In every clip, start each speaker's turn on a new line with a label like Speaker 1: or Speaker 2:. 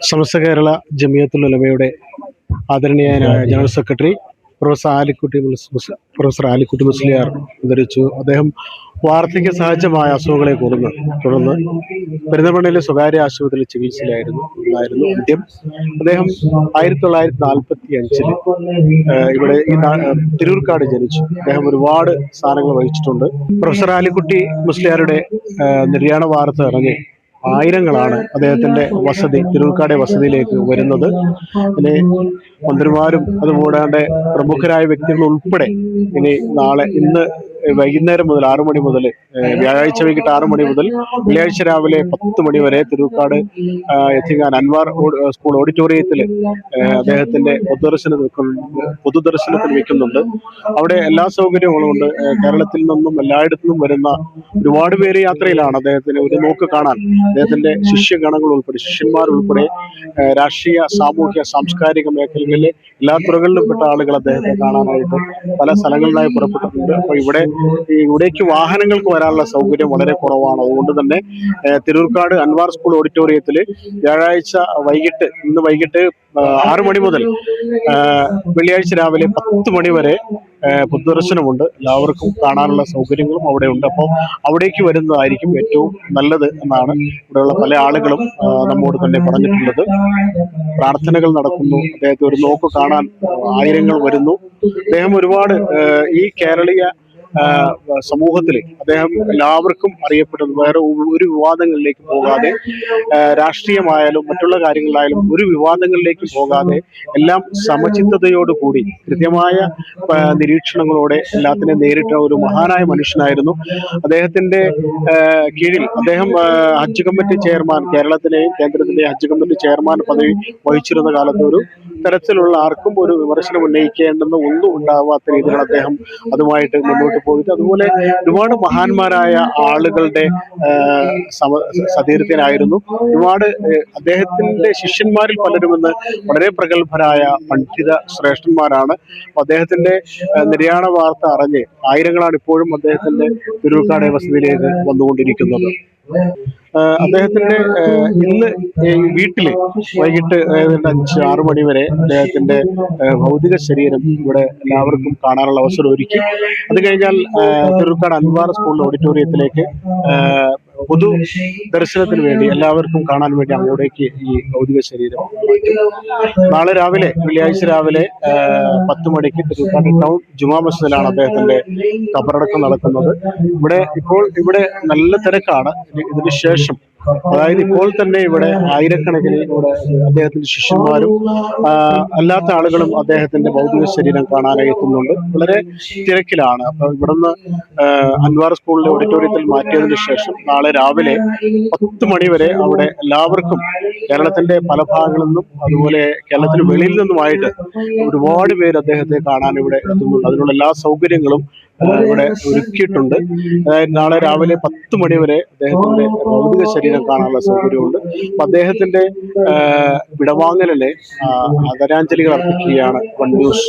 Speaker 1: സമസ്ത കേരള ജമിയത്തുൽ ഉലമയുടെ ആദരണീയനായ general secretary professor Alikutty Musliyar അന്തരിച്ചു. അദ്ദേഹം വാർദ്ധക്യ സഹജമായ അസുഖങ്ങളെ തുടർന്ന് പെരിന്തൽമണ്ണയിലെ സ്വകാര്യ ആശുപത്രിയിൽ ചികിത്സയിലായിരുന്നു ആദ്യം. അദ്ദേഹം 1945 ഇവിടെ ഈ തിരൂർക്കാട് ജനിച്ചു. അദ്ദേഹം ഒരുപാട് സ്ഥാനങ്ങൾ വഹിച്ചിട്ടുണ്ട്. പ്രൊഫസർ ആലിക്കുട്ടി മുസ്ലിയാരുടെ നിര്യാണ വാർത്ത ഇറങ്ങി ആയിരങ്ങളാണ് അദ്ദേഹത്തിന്റെ തിരൂർക്കാടെ വസതിയിലേക്ക് വരുന്നത്. പിന്നെ മന്ത്രിമാരും അതുകൂടാണ്ട് പ്രമുഖരായ വ്യക്തികൾ ഉൾപ്പെടെ ഇന്ന് വൈകുന്നേരം മുതൽ 6 മണി മുതൽ വ്യാഴാഴ്ച വൈകിട്ട് 6 മണി മുതൽ വെള്ളിയാഴ്ച രാവിലെ 10 മണി വരെ തിരൂർക്കാട് എത്തിങ്ങാൻ അൻവാർ സ്കൂൾ ഓഡിറ്റോറിയത്തിൽ അദ്ദേഹത്തിന്റെ പൊതുദർശനത്തിന് വെക്കുന്നുണ്ട്. അവിടെ എല്ലാ സൗകര്യങ്ങളും ഉണ്ട്. കേരളത്തിൽ നിന്നും എല്ലായിടത്തു നിന്നും വരുന്ന ഒരുപാട് പേര് യാത്രയിലാണ് അദ്ദേഹത്തിന് ഒരു നോക്ക് കാണാൻ. അദ്ദേഹത്തിന്റെ ശിഷ്യന്മാർ ഉൾപ്പെടെ രാഷ്ട്രീയ, സാമൂഹ്യ, സാംസ്കാരിക മേഖലകളിലെ എല്ലാ തുറകളിലും പെട്ട ആളുകൾ അദ്ദേഹത്തെ കാണാനായിട്ട് പല സ്ഥലങ്ങളിലായി പുറപ്പെട്ടിട്ടുണ്ട്. അപ്പൊ ഇവിടേക്ക് വാഹനങ്ങൾക്ക് വരാനുള്ള സൗകര്യം വളരെ കുറവാണ്. അതുകൊണ്ട് തന്നെ തിരൂർക്കാട് അൻവാർ സ്കൂൾ ഓഡിറ്റോറിയത്തിൽ വ്യാഴാഴ്ച ഇന്ന് വൈകിട്ട് 6 മണി മുതൽ വെള്ളിയാഴ്ച രാവിലെ 10 മണി വരെ പൊതുദർശനമുണ്ട്. എല്ലാവർക്കും കാണാനുള്ള സൗകര്യങ്ങളും അവിടെ ഉണ്ട്. അപ്പോൾ അവിടേക്ക് വരുന്നതായിരിക്കും ഏറ്റവും നല്ലത് എന്നാണ് ഇവിടെയുള്ള പല ആളുകളും നമ്മോട് തന്നെ പറഞ്ഞിട്ടുള്ളത്. പ്രാർത്ഥനകൾ നടക്കുന്നു. അദ്ദേഹത്തെ ഒരു നോക്ക് കാണാൻ ആയിരങ്ങൾ വരുന്നു. അദ്ദേഹം ഒരുപാട് ഈ കേരളീയ സമൂഹത്തിൽ അദ്ദേഹം എല്ലാവർക്കും അറിയപ്പെടുന്നു. വേറെ ഒരു വിവാദങ്ങളിലേക്ക് പോകാതെ, രാഷ്ട്രീയമായാലും മറ്റുള്ള കാര്യങ്ങളിലായാലും ഒരു വിവാദങ്ങളിലേക്ക് പോകാതെ എല്ലാം സമചിത്തതയോടുകൂടി കൃത്യമായ നിരീക്ഷണങ്ങളോടെ എല്ലാത്തിനെയും നേരിട്ട ഒരു മഹാനായ മനുഷ്യനായിരുന്നു. അദ്ദേഹത്തിന്റെ കീഴിൽ അദ്ദേഹം ഹജ്ജ് കമ്മിറ്റി ചെയർമാൻ, കേരളത്തിലെയും കേന്ദ്രത്തിലെയും ഹജ്ജ് കമ്മിറ്റി ചെയർമാൻ പദവി വഹിച്ചിരുന്ന കാലത്ത് ഒരു തരത്തിലുള്ള ആർക്കും ഒരു വിമർശനം ഉന്നയിക്കേണ്ടെന്ന് ഒന്നും ഉണ്ടാവാത്ത രീതിയിൽ അദ്ദേഹം അതുമായിട്ട് മുന്നോട്ട് പോയിട്ട്, അതുപോലെ ഒരുപാട് മഹാന്മാരായ ആളുകളുടെ സതീർത്ഥ്യനായിരുന്നു. ഒരുപാട് അദ്ദേഹത്തിന്റെ ശിഷ്യന്മാരിൽ പലരും ഇന്ന് വളരെ പ്രഗത്ഭരായ പണ്ഡിത ശ്രേഷ്ഠന്മാരാണ്. അദ്ദേഹത്തിന്റെ നിര്യാണ വാർത്ത അറിഞ്ഞ് ആയിരങ്ങളാണ് ഇപ്പോഴും അദ്ദേഹത്തിന്റെ തിരൂർക്കാട് വസതിയിലേക്ക് വന്നുകൊണ്ടിരിക്കുന്നത്. അദ്ദേഹത്തിന്റെ ഇന്ന് വീട്ടില് വൈകിട്ട് 5-6 മണി വരെ അദ്ദേഹത്തിന്റെ ഭൗതിക ശരീരം ഇവിടെ എല്ലാവർക്കും കാണാനുള്ള അവസരം ഒരുക്കി. അത് കഴിഞ്ഞാൽ തിരൂർക്കാട് അൻവാർ സ്കൂൾ ഓഡിറ്റോറിയത്തിലേക്ക് പൊതു ദർശനത്തിന് വേണ്ടി എല്ലാവർക്കും കാണാൻ വേണ്ടി അങ്ങോട്ടേക്ക് ഈ ഭൗതിക ശരീരം നാളെ രാവിലെ, വെള്ളിയാഴ്ച രാവിലെ 10 മണിക്ക് തിരൂർക്കാട് ടൗൺ ജുമാ മസ്ജിദിലാണ് അദ്ദേഹത്തിന്റെ ഖബറടക്കം നടക്കുന്നത്. ഇവിടെ നല്ല തിരക്കാണ്. ഇതിന് ശേഷം, അതായത് ഇപ്പോൾ തന്നെ ഇവിടെ ആയിരക്കണക്കിന് അദ്ദേഹത്തിന്റെ ശിഷ്യന്മാരും അല്ലാത്ത ആളുകളും അദ്ദേഹത്തിന്റെ ഭൗതിക ശരീരം കാണാനായി എത്തുന്നുണ്ട്. വളരെ തിരക്കിലാണ്. അപ്പൊ ഇവിടുന്ന് അൻവാർ സ്കൂളിലെ ഓഡിറ്റോറിയത്തിൽ മാറ്റിയതിനു ശേഷം നാളെ രാവിലെ 10 മണി വരെ അവിടെ എല്ലാവർക്കും കേരളത്തിന്റെ പല ഭാഗങ്ങളിൽ നിന്നും അതുപോലെ കേരളത്തിന് വെളിയിൽ നിന്നുമായിട്ട് ഒരുപാട് പേര് അദ്ദേഹത്തെ കാണാൻ ഇവിടെ എത്തുന്നുണ്ട്. അതിനുള്ള എല്ലാ സൗകര്യങ്ങളും ഇവിടെ ഒരുക്കിയിട്ടുണ്ട്. അതായത് നാളെ രാവിലെ 10 മണി വരെ അദ്ദേഹത്തിന്റെ ഭൗതിക ശരീരം കാണാനുള്ള സൗകര്യമുണ്ട്. അപ്പൊ അദ്ദേഹത്തിന്റെ വിടവാങ്ങലിലെ ആദരാഞ്ജലികൾ അർപ്പിക്കുകയാണ് one news.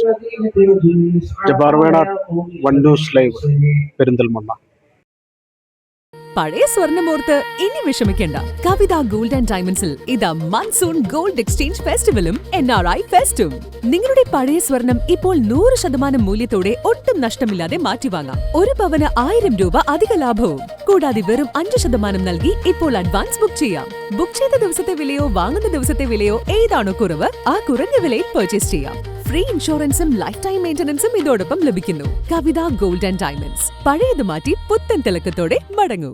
Speaker 1: Jabbar Venad, one news live, Perinthalmanna.
Speaker 2: പഴയ സ്വർണ്ണമോർത്ത് ഇനി വിഷമിക്കേണ്ട. കവിത ഗോൾഡ് ആൻഡ് ഡയമണ്ട്സിൽ ഇതാ മൺസൂൺ ഗോൾഡ് എക്സ്ചേഞ്ച് ഫെസ്റ്റിവലും NRI ഫെസ്റ്റും. നിങ്ങളുടെ പഴയ സ്വർണം ഇപ്പോൾ 100% മൂല്യത്തോടെ ഒട്ടും നഷ്ടമില്ലാതെ മാറ്റിവാങ്ങാം. 1 പവന് 1000 രൂപ അധിക ലാഭവും. കൂടാതെ വെറും 5% നൽകി ഇപ്പോൾ അഡ്വാൻസ് ബുക്ക് ചെയ്യാം. ബുക്ക് ചെയ്ത ദിവസത്തെ വിലയോ വാങ്ങുന്ന ദിവസത്തെ വിലയോ ഏതാണോ കുറവ്, ആ കുറഞ്ഞ വിലയിൽ പർച്ചേസ് ചെയ്യാം. ഫ്രീ ഇൻഷുറൻസും ലൈഫ് ടൈം മെയിന്റനൻസും ഇതോടൊപ്പം ലഭിക്കുന്നു. കവിത ഗോൾഡ് ആൻഡ് ഡയമണ്ട്സ്. പഴയത് മാറ്റി പുത്തൻ തിളക്കത്തോടെ മടങ്ങൂ.